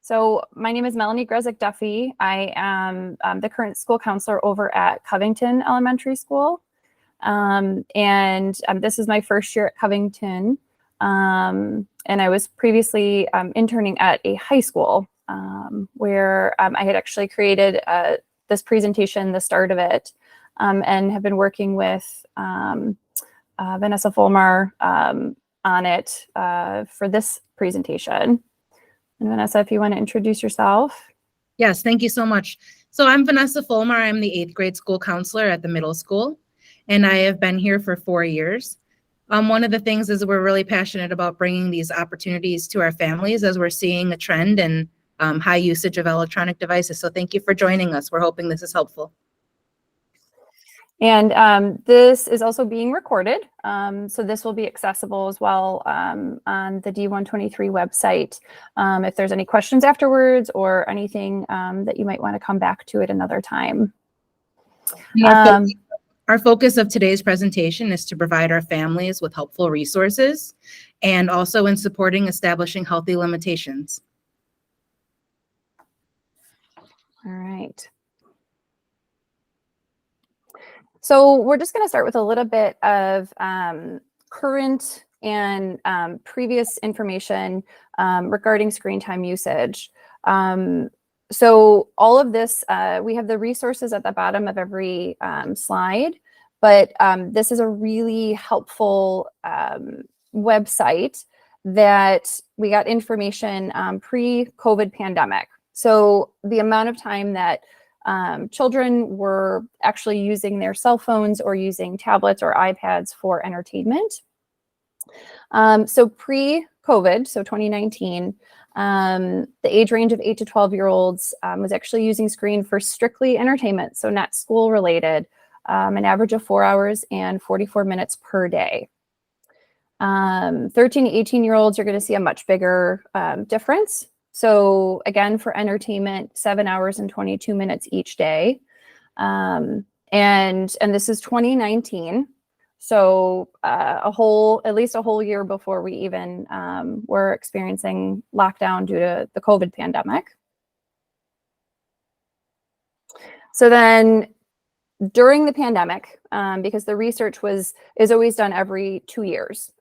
So my name is Melanie Grzesik-Duffy. I am the current school counselor over at Covington Elementary School. This is my first year at Covington. And I was previously interning at a high school where I had actually created this presentation, the start of it, and have been working with Vanessa Follmar on it for this presentation. And Vanessa, if you want to introduce yourself. Yes, thank you so much. So I'm Vanessa Follmar. I'm the 8th grade school counselor at the middle school, and I have been here for 4 years. One of the things is we're really passionate about bringing these opportunities to our families as we're seeing a trend in high usage of electronic devices. So thank you for joining us. We're hoping this is helpful. And this is also being recorded. So this will be accessible as well on the D123 website. If there's any questions afterwards or anything that you might want to come back to at another time. Our focus of today's presentation is to provide our families with helpful resources and also in supporting establishing healthy limitations. All right. So we're just going to start with a little bit of current and previous information regarding screen time usage. So all of this, we have the resources at the bottom of every slide, but this is a really helpful website that we got information pre-COVID pandemic. So the amount of time that children were actually using their cell phones or using tablets or iPads for entertainment. So pre-COVID, so 2019, the age range of 8 to 12-year-olds was actually using screen for strictly entertainment, so not school related, an average of 4 hours and 44 minutes per day. 13 to 18-year-olds, you're going to see a much bigger difference. So again, for entertainment, 7 hours and 22 minutes each day. And this is 2019. So at least a whole year before we even were experiencing lockdown due to the COVID pandemic. So then during the pandemic, because the research is always done every 2 years.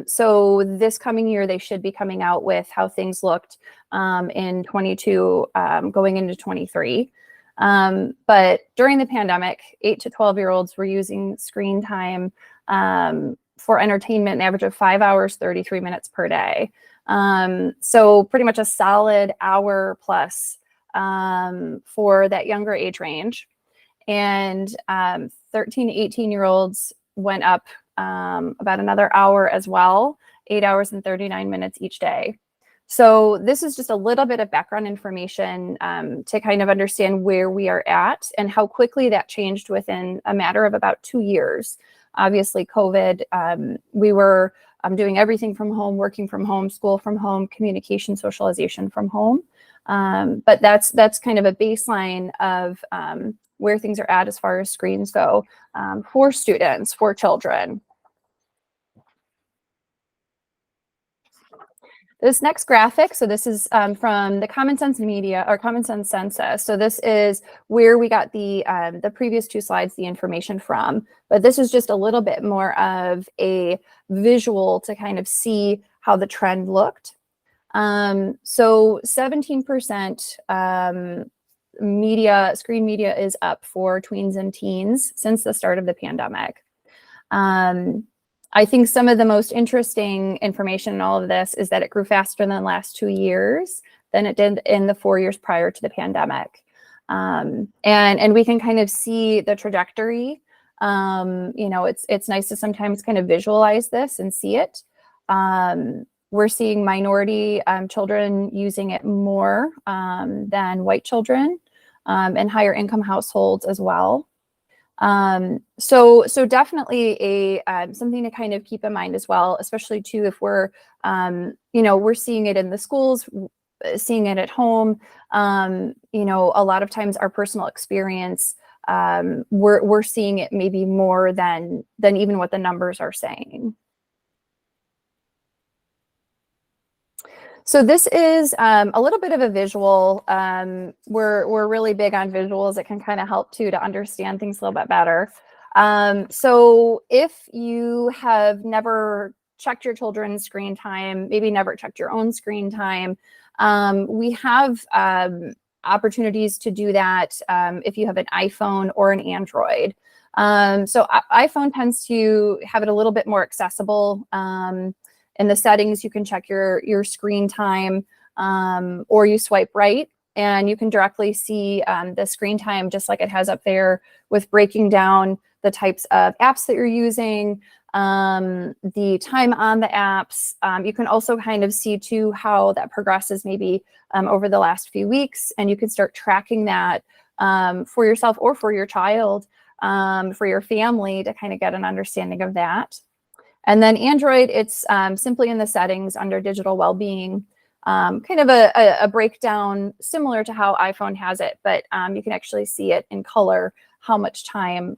So this coming year, they should be coming out with how things looked in 22, going into 23. But during the pandemic, 8 to 12-year-olds were using screen time for entertainment, an average of 5 hours, 33 minutes per day. So pretty much a solid hour plus for that younger age range. And 13 to 18-year-olds went up about another hour as well, 8 hours and 39 minutes each day. So this is just a little bit of background information to kind of understand where we are at and how quickly that changed within a matter of about 2 years. Obviously, COVID, we were doing everything from home, working from home, school from home, communication, socialization from home. But that's kind of a baseline of where things are at as far as screens go for students, for children. This next graphic, so this is from the Common Sense Media or Common Sense Census. So this is where we got the previous 2 slides, the information from. But this is just a little bit more of a visual to kind of see how the trend looked. So 17% screen media is up for tweens and teens since the start of the pandemic. I think some of the most interesting information in all of this is that it grew faster in the last 2 years than it did in the 4 years prior to the pandemic. And we can kind of see the trajectory. It's nice to sometimes kind of visualize this and see it. We're seeing minority children using it more than white children and higher income households as well. So definitely something to kind of keep in mind as well, especially too if we're we're seeing it in the schools, seeing it at home. A lot of times our personal experience, we're seeing it maybe more than even what the numbers are saying. So this is a little bit of a visual. We're really big on visuals. It can kind of help too to understand things a little bit better. So if you have never checked your children's screen time, maybe never checked your own screen time, we have opportunities to do that if you have an iPhone or an Android. So iPhone tends to have it a little bit more accessible. In the settings, you can check your screen time, or you swipe right and you can directly see the screen time just like it has up there, with breaking down the types of apps that you're using, the time on the apps. You can also kind of see too how that progresses maybe over the last few weeks, and you can start tracking that for yourself or for your child, for your family, to kind of get an understanding of that. And then Android, it's simply in the settings under digital well-being, kind of a breakdown similar to how iPhone has it, but you can actually see it in color, how much time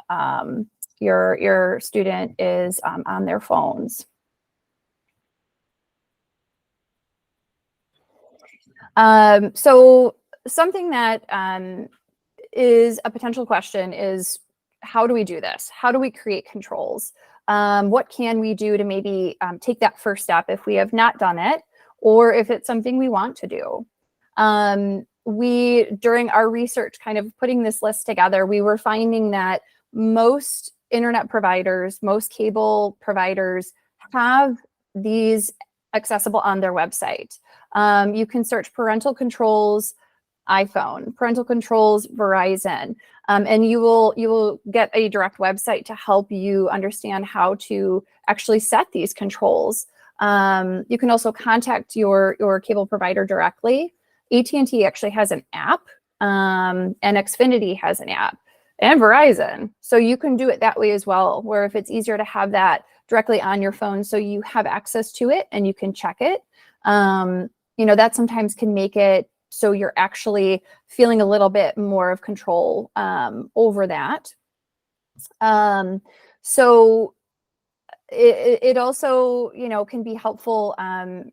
your student is on their phones. So something that is a potential question is, how do we do this? How do we create controls? What can we do to maybe take that first step if we have not done it, or if it's something we want to do? We, during our research, kind of putting this list together, we were finding that most internet providers, most cable providers have these accessible on their website. You can search parental controls iPhone, parental controls Verizon, and you will get a direct website to help you understand how to actually set these controls. You can also contact your cable provider directly. AT&T actually has an app, and Xfinity has an app, and Verizon. So you can do it that way as well, where if it's easier to have that directly on your phone so you have access to it and you can check it, that sometimes can make it so you're actually feeling a little bit more of control over that. So it also, can be helpful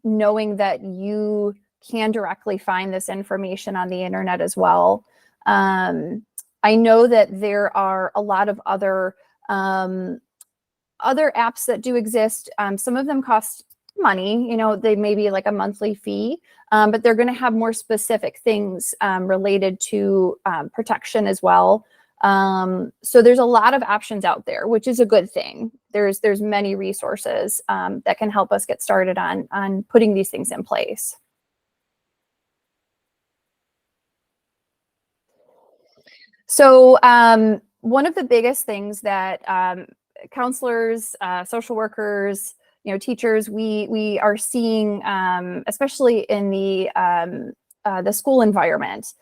knowing that you can directly find this information on the internet as well. I know that there are a lot of other apps that do exist. Some of them cost money, they may be like a monthly fee, but they're going to have more specific things related to protection as well. So there's a lot of options out there, which is a good thing. There's many resources that can help us get started on putting these things in place. So one of the biggest things that counselors, social workers, teachers, we are seeing, especially in the school environment,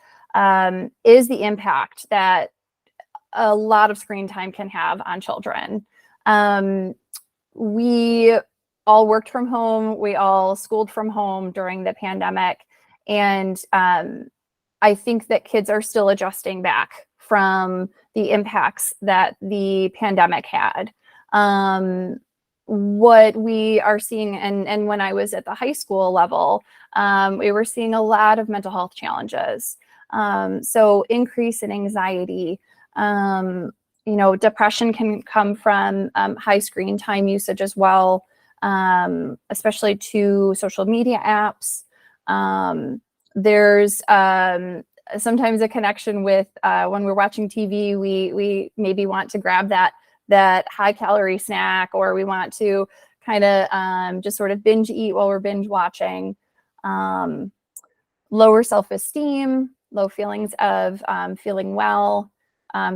is the impact that a lot of screen time can have on children. We all worked from home. We all schooled from home during the pandemic. And I think that kids are still adjusting back from the impacts that the pandemic had. What we are seeing, and when I was at the high school level, we were seeing a lot of mental health challenges. So increase in anxiety, depression can come from high screen time usage as well, especially to social media apps. There's sometimes a connection with when we're watching TV, we maybe want to grab that high calorie snack, or we want to kind of just sort of binge eat while we're binge watching. Lower self-esteem, low feelings of feeling well.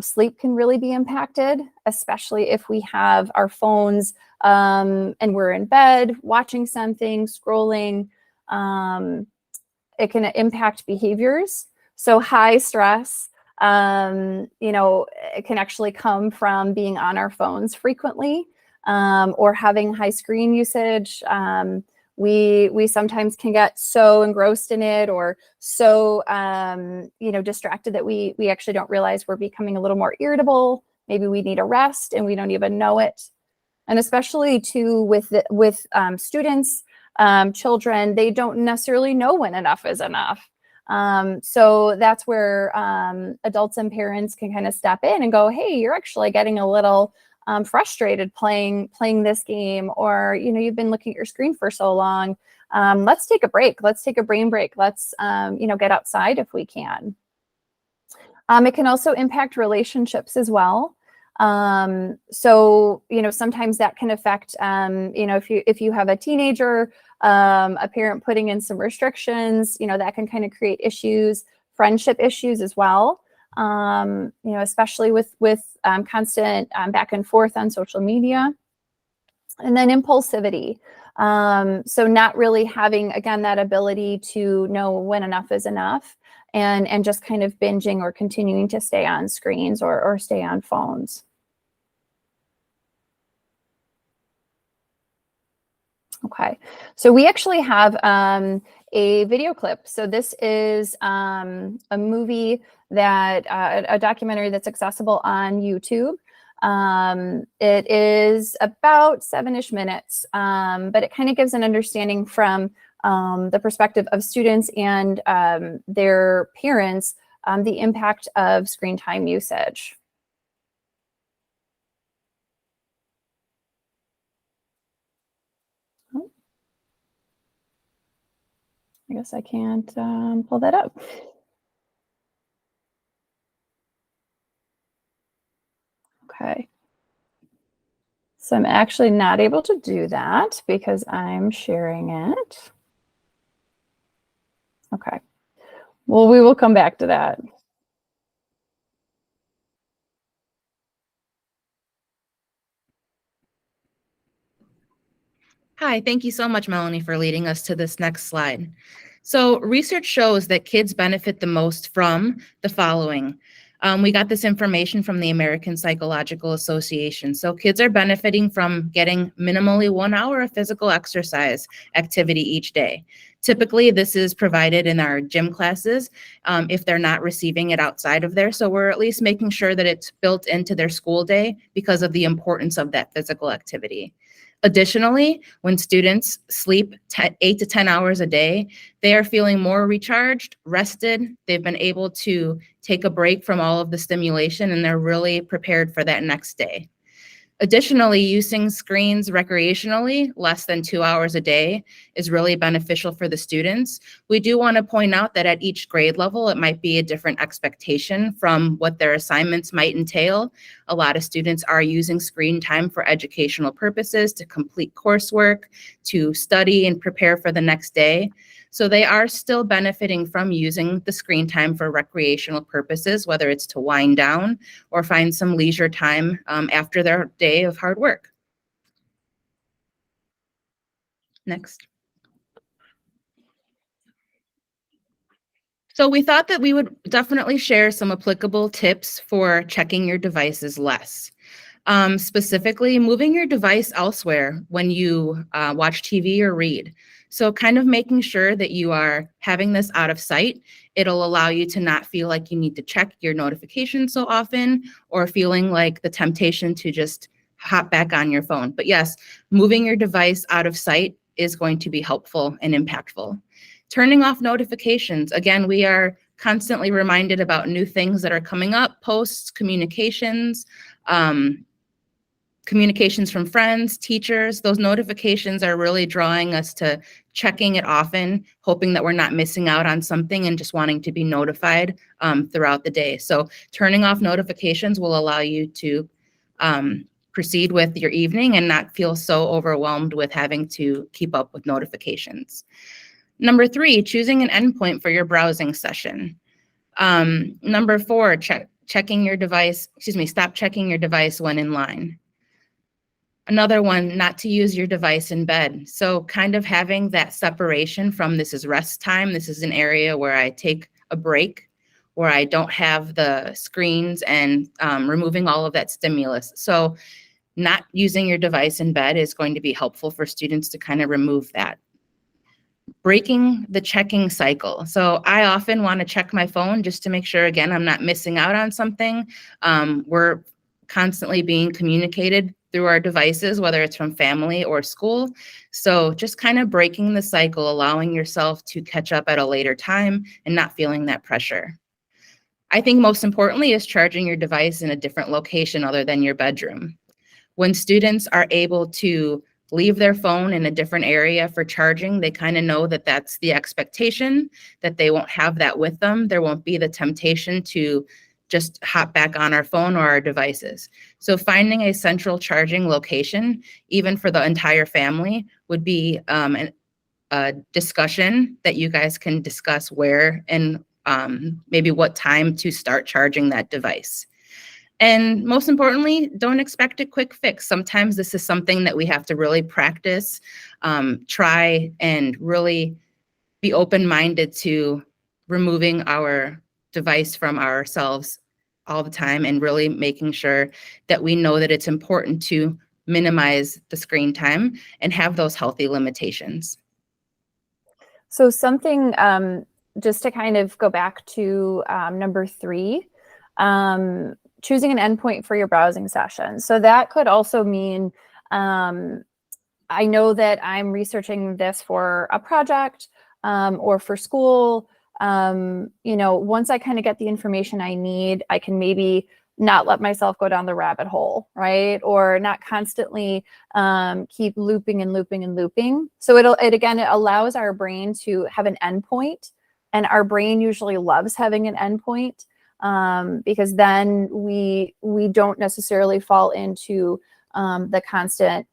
Sleep can really be impacted, especially if we have our phones and we're in bed watching something, scrolling. It can impact behaviors. So high stress, it can actually come from being on our phones frequently, or having high screen usage. We sometimes can get so engrossed in it, or so distracted that we actually don't realize we're becoming a little more irritable. Maybe we need a rest and we don't even know it. And especially too with students, children, they don't necessarily know when enough is enough. So that's where adults and parents can kind of step in and go, hey, you're actually getting a little frustrated playing this game, or you've been looking at your screen for so long. Let's take a break. Let's take a brain break. Let's get outside if we can. It can also impact relationships as well. So sometimes that can affect if you have a teenager, a parent putting in some restrictions, that can kind of create issues, friendship issues as well. Especially with constant back and forth on social media. And then impulsivity. So not really having, again, that ability to know when enough is enough, and just kind of binging or continuing to stay on screens or stay on phones. Okay, so we actually have a video clip. So this is a movie that, a documentary that's accessible on YouTube. It is about 7-ish minutes, but it kind of gives an understanding from the perspective of students and their parents, the impact of screen time usage. I guess I can't pull that up. Okay. So I'm actually not able to do that because I'm sharing it. Okay. Well, we will come back to that. Hi, thank you so much, Melanie, for leading us to this next slide. So research shows that kids benefit the most from the following. We got this information from the American Psychological Association. So kids are benefiting from getting minimally 1 hour of physical exercise activity each day. Typically, this is provided in our gym classes if they're not receiving it outside of there. So we're at least making sure that it's built into their school day because of the importance of that physical activity. Additionally, when students sleep 8 to 10 hours a day, they are feeling more recharged, rested. They've been able to take a break from all of the stimulation, and they're really prepared for that next day. Additionally, using screens recreationally, less than 2 hours a day, is really beneficial for the students. We do want to point out that at each grade level, it might be a different expectation from what their assignments might entail. A lot of students are using screen time for educational purposes, to complete coursework, to study and prepare for the next day. So they are still benefiting from using the screen time for recreational purposes, whether it's to wind down or find some leisure time after their day of hard work. Next. So we thought that we would definitely share some applicable tips for checking your devices less. Specifically, moving your device elsewhere when you watch TV or read. So kind of making sure that you are having this out of sight. It'll allow you to not feel like you need to check your notifications so often, or feeling like the temptation to just hop back on your phone. But yes, moving your device out of sight is going to be helpful and impactful. Turning off notifications. Again, we are constantly reminded about new things that are coming up, posts, communications, communications from friends, teachers. Those notifications are really drawing us to checking it often, hoping that we're not missing out on something and just wanting to be notified throughout the day. So turning off notifications will allow you to proceed with your evening and not feel so overwhelmed with having to keep up with notifications. Number 3, choosing an endpoint for your browsing session. Number 4, stop checking your device when in line. Another one, not to use your device in bed. So kind of having that separation from, this is rest time, this is an area where I take a break, where I don't have the screens, and removing all of that stimulus. So not using your device in bed is going to be helpful for students to kind of remove that. Breaking the checking cycle. So I often want to check my phone just to make sure, again, I'm not missing out on something. We're constantly being communicated through our devices, whether it's from family or school. So just kind of breaking the cycle, allowing yourself to catch up at a later time and not feeling that pressure. I think most importantly is charging your device in a different location other than your bedroom. When students are able to leave their phone in a different area for charging, they kind of know that that's the expectation, that they won't have that with them. There won't be the temptation to just hop back on our phone or our devices. So finding a central charging location, even for the entire family, would be a discussion that you guys can discuss where and maybe what time to start charging that device. And most importantly, don't expect a quick fix. Sometimes this is something that we have to really practice, try, and really be open-minded to removing our device from ourselves all the time and really making sure that we know that it's important to minimize the screen time and have those healthy limitations. So something, just to kind of go back to number 3, choosing an endpoint for your browsing session. So that could also mean, I know that I'm researching this for a project or for school. Once I kind of get the information I need, I can maybe not let myself go down the rabbit hole, right? Or not constantly keep looping and looping and looping. So it allows our brain to have an endpoint, and our brain usually loves having an endpoint because then we don't necessarily fall into the constant,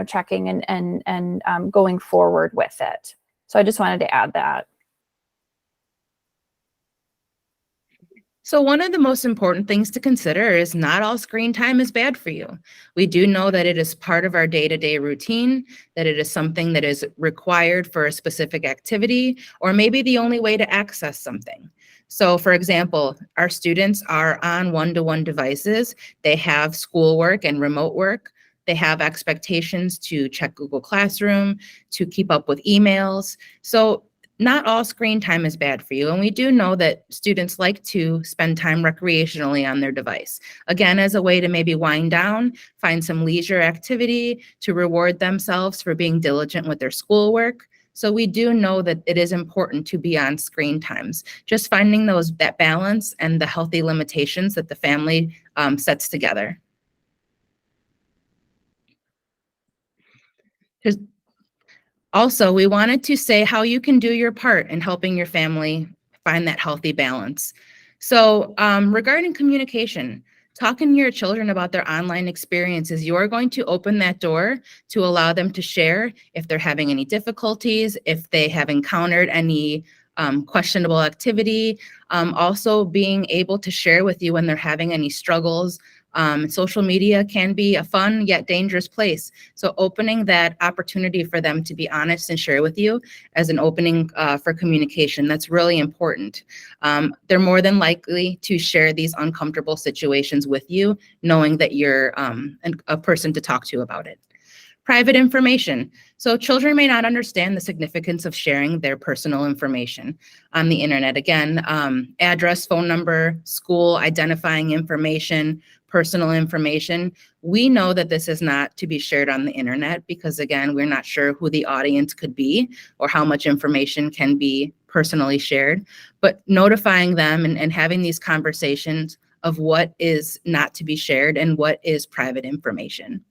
checking and going forward with it. So I just wanted to add that. So one of the most important things to consider is not all screen time is bad for you. We do know that it is part of our day-to-day routine, that it is something that is required for a specific activity, or maybe the only way to access something. So for example, our students are on one-to-one devices. They have schoolwork and remote work. They have expectations to check Google Classroom, to keep up with emails. So not all screen time is bad for you. And we do know that students like to spend time recreationally on their device. Again, as a way to maybe wind down, find some leisure activity to reward themselves for being diligent with their schoolwork. So we do know that it is important to be on screen times. Just finding that balance and the healthy limitations that the family sets together. Also, we wanted to say how you can do your part in helping your family find that healthy balance. So regarding communication, talking to your children about their online experiences, you're going to open that door to allow them to share if they're having any difficulties, if they have encountered any questionable activity, also being able to share with you when they're having any struggles. Social media can be a fun yet dangerous place. So opening that opportunity for them to be honest and share with you as an opening for communication, that's really important. They're more than likely to share these uncomfortable situations with you, knowing that you're a person to talk to about it. Private information. So children may not understand the significance of sharing their personal information on the internet. Again, address, phone number, school, identifying information, personal information. We know that this is not to be shared on the internet because, again, we're not sure who the audience could be or how much information can be personally shared. But notifying them and having these conversations of what is not to be shared and what is private information.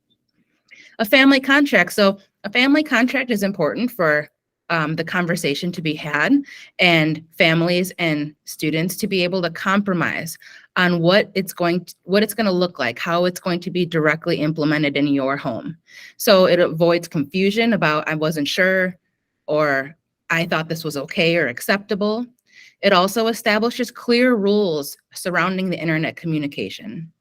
A family contract. So a family contract is important for the conversation to be had and families and students to be able to compromise on what it's going to look like, how it's going to be directly implemented in your home. So it avoids confusion about I wasn't sure or I thought this was okay or acceptable. It also establishes clear rules surrounding the internet communication.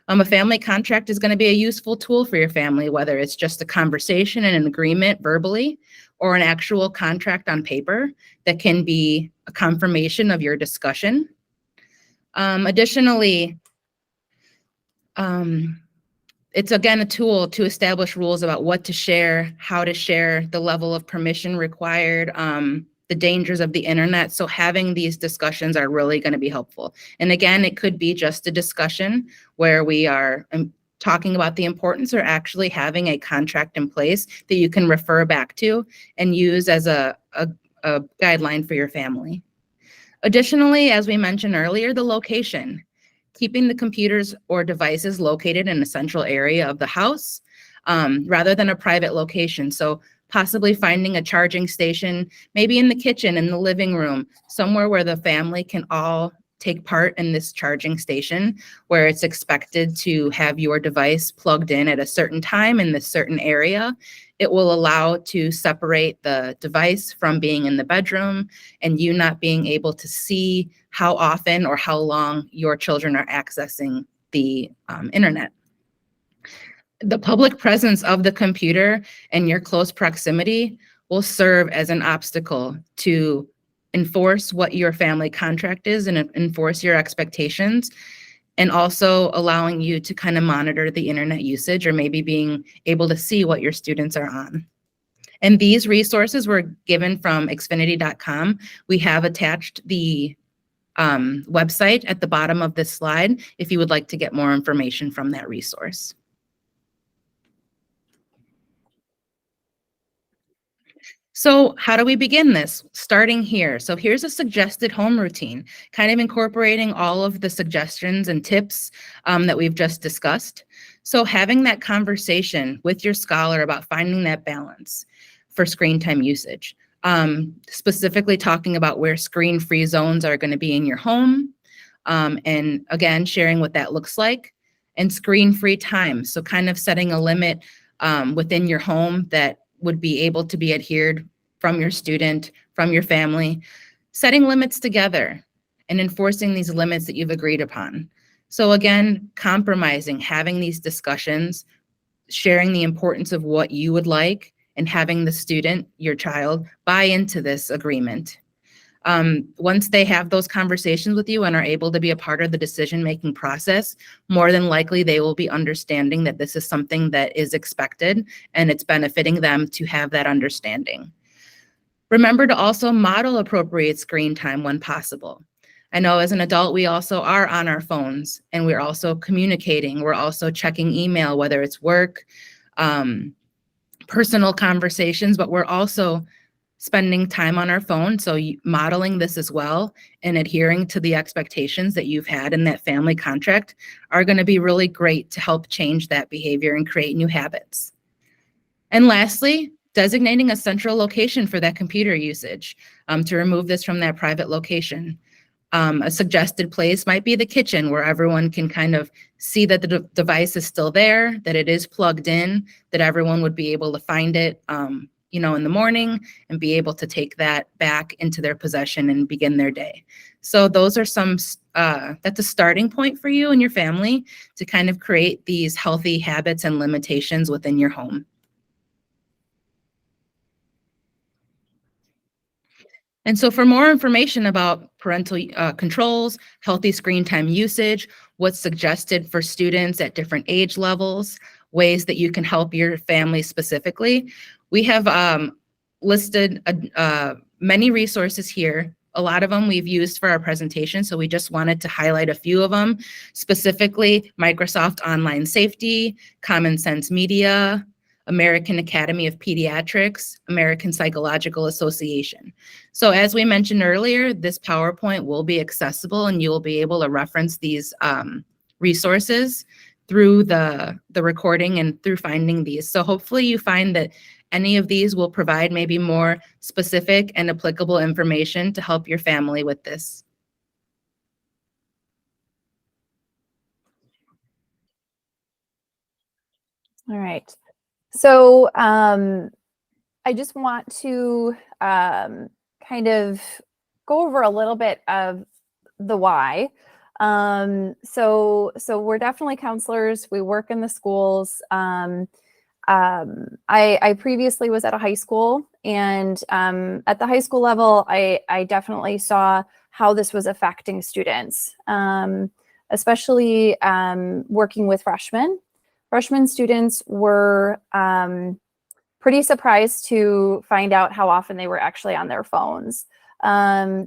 A family contract is going to be a useful tool for your family, whether it's just a conversation and an agreement verbally or an actual contract on paper that can be a confirmation of your discussion. Additionally, it's again a tool to establish rules about what to share, how to share, the level of permission required, the dangers of the internet. So having these discussions are really going to be helpful. And again, it could be just a discussion where we are talking about the importance or actually having a contract in place that you can refer back to and use as a guideline for your family. Additionally, as we mentioned earlier, the location. Keeping the computers or devices located in a central area of the house rather than a private location. So possibly finding a charging station, maybe in the kitchen, in the living room, somewhere where the family can all take part in this charging station, where it's expected to have your device plugged in at a certain time in this certain area. It will allow to separate the device from being in the bedroom and you not being able to see how often or how long your children are accessing the internet. The public presence of the computer and your close proximity will serve as an obstacle to enforce what your family contract is and enforce your expectations, and also allowing you to kind of monitor the internet usage or maybe being able to see what your students are on. And these resources were given from xfinity.com. We have attached the website at the bottom of this slide if you would like to get more information from that resource. So how do we begin this? Starting here. So here's a suggested home routine, kind of incorporating all of the suggestions and tips that we've just discussed. So having that conversation with your scholar about finding that balance for screen time usage, specifically talking about where screen-free zones are going to be in your home, and again, sharing what that looks like, and screen-free time. So kind of setting a limit within your home that would be able to be adhered from your student, from your family, setting limits together and enforcing these limits that you've agreed upon. So again, compromising, having these discussions, sharing the importance of what you would like, and having the student, your child, buy into this agreement. Once they have those conversations with you and are able to be a part of the decision-making process, more than likely they will be understanding that this is something that is expected and it's benefiting them to have that understanding. Remember to also model appropriate screen time when possible. I know as an adult, we also are on our phones and we're also communicating. We're also checking email, whether it's work, personal conversations, but we're also spending time on our phone. So modeling this as well and adhering to the expectations that you've had in that family contract are going to be really great to help change that behavior and create new habits. And lastly, designating a central location for that computer usage to remove this from that private location. A suggested place might be the kitchen, where everyone can kind of see that the device is still there, that it is plugged in, that everyone would be able to find it in the morning and be able to take that back into their possession and begin their day. So those are that's a starting point for you and your family to kind of create these healthy habits and limitations within your home. And so for more information about parental controls, healthy screen time usage, what's suggested for students at different age levels, ways that you can help your family specifically, we have listed many resources here. A lot of them we've used for our presentation, so we just wanted to highlight a few of them, specifically Microsoft Online Safety, Common Sense Media, American Academy of Pediatrics, American Psychological Association. So as we mentioned earlier, this PowerPoint will be accessible and you will be able to reference these resources through the recording and through finding these. So hopefully you find that any of these will provide maybe more specific and applicable information to help your family with this. All right. So I just want to kind of go over a little bit of the why. So we're definitely counselors. We work in the schools. I previously was at a high school, and at the high school level, I definitely saw how this was affecting students, especially working with freshmen. Freshman students were pretty surprised to find out how often they were actually on their phones.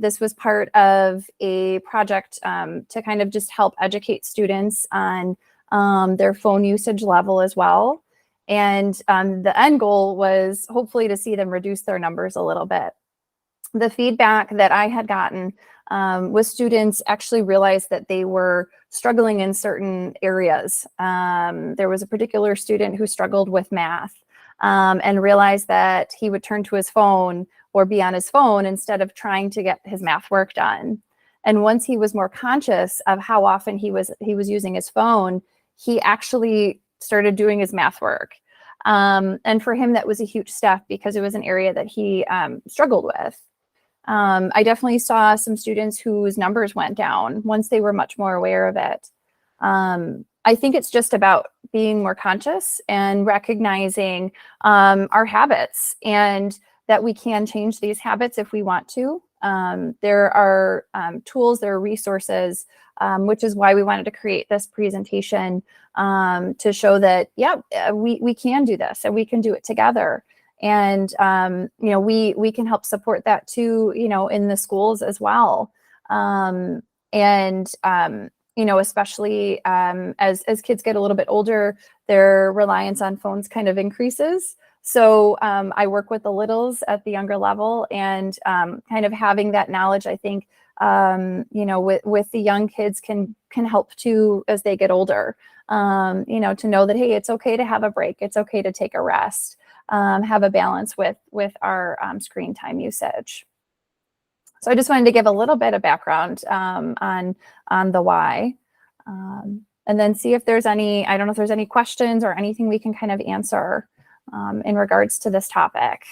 This was part of a project to kind of just help educate students on their phone usage level as well. And the end goal was hopefully to see them reduce their numbers a little bit. The feedback that I had gotten was students actually realized that they were struggling in certain areas. There was a particular student who struggled with math and realized that he would turn to his phone or be on his phone instead of trying to get his math work done. And once he was more conscious of how often he was using his phone, he actually started doing his math work. And for him, that was a huge step because it was an area that he struggled with. I definitely saw some students whose numbers went down once they were much more aware of it. I think it's just about being more conscious and recognizing our habits and that we can change these habits if we want to. There are tools, there are resources, which is why we wanted to create this presentation to show that, yeah, we can do this and we can do it together. And, we can help support that too, in the schools as well. Especially as kids get a little bit older, their reliance on phones kind of increases. So I work with the littles at the younger level, and kind of having that knowledge, I think, with the young kids can help too as they get older, to know that, hey, it's okay to have a break. It's okay to take a rest, have a balance with our screen time usage. So I just wanted to give a little bit of background on the why, and then see if there's any, I don't know if there's any questions or anything we can kind of answer in regards to this topic.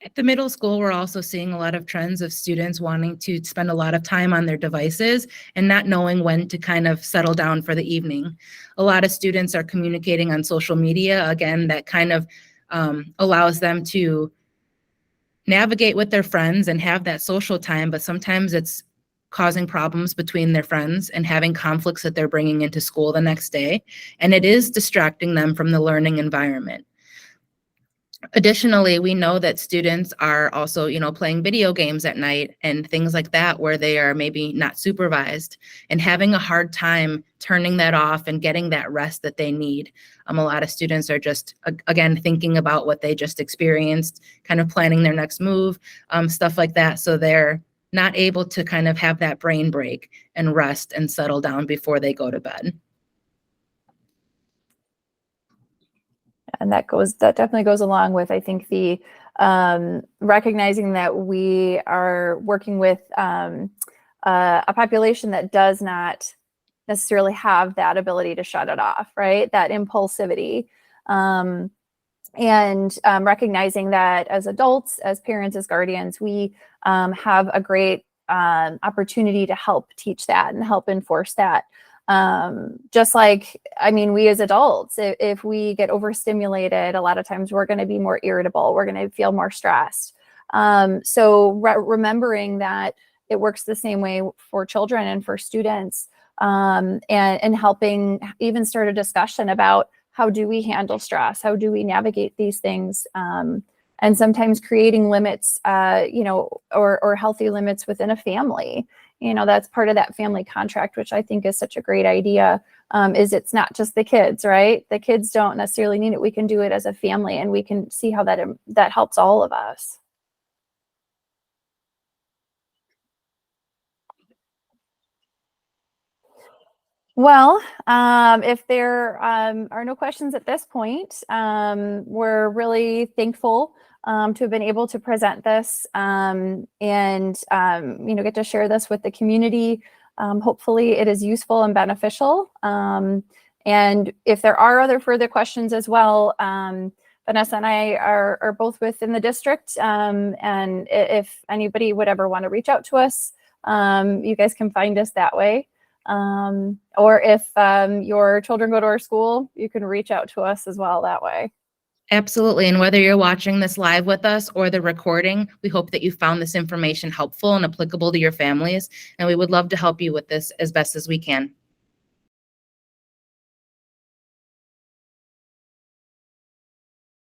At the middle school, we're also seeing a lot of trends of students wanting to spend a lot of time on their devices and not knowing when to kind of settle down for the evening. A lot of students are communicating on social media. Again, that kind of allows them to navigate with their friends and have that social time, but sometimes it's causing problems between their friends and having conflicts that they're bringing into school the next day. And it is distracting them from the learning environment. Additionally, we know that students are also, playing video games at night and things like that, where they are maybe not supervised and having a hard time turning that off and getting that rest that they need. A lot of students are just, again, thinking about what they just experienced, kind of planning their next move, stuff like that. So they're not able to kind of have that brain break and rest and settle down before they go to bed. And that definitely goes along with, I think, the recognizing that we are working with a population that does not necessarily have that ability to shut it off, right? That impulsivity. And recognizing that as adults, as parents, as guardians, we have a great opportunity to help teach that and help enforce that. Just like, we as adults, if we get overstimulated, a lot of times we're going to be more irritable. We're going to feel more stressed. So remembering that it works the same way for children and for students, and helping even start a discussion about how do we handle stress? How do we navigate these things? And sometimes creating limits, or healthy limits within a family. That's part of that family contract, which I think is such a great idea, is it's not just the kids, right? The kids don't necessarily need it. We can do it as a family, and we can see how that helps all of us. Well, if there are no questions at this point, we're really thankful to have been able to present this and get to share this with the community. Hopefully it is useful and beneficial. And if there are other further questions as well, Vanessa and I are both within the district. And if anybody would ever want to reach out to us, you guys can find us that way. Or if your children go to our school, you can reach out to us as well that way. Absolutely. And whether you're watching this live with us or the recording, we hope that you found this information helpful and applicable to your families. And we would love to help you with this as best as we can.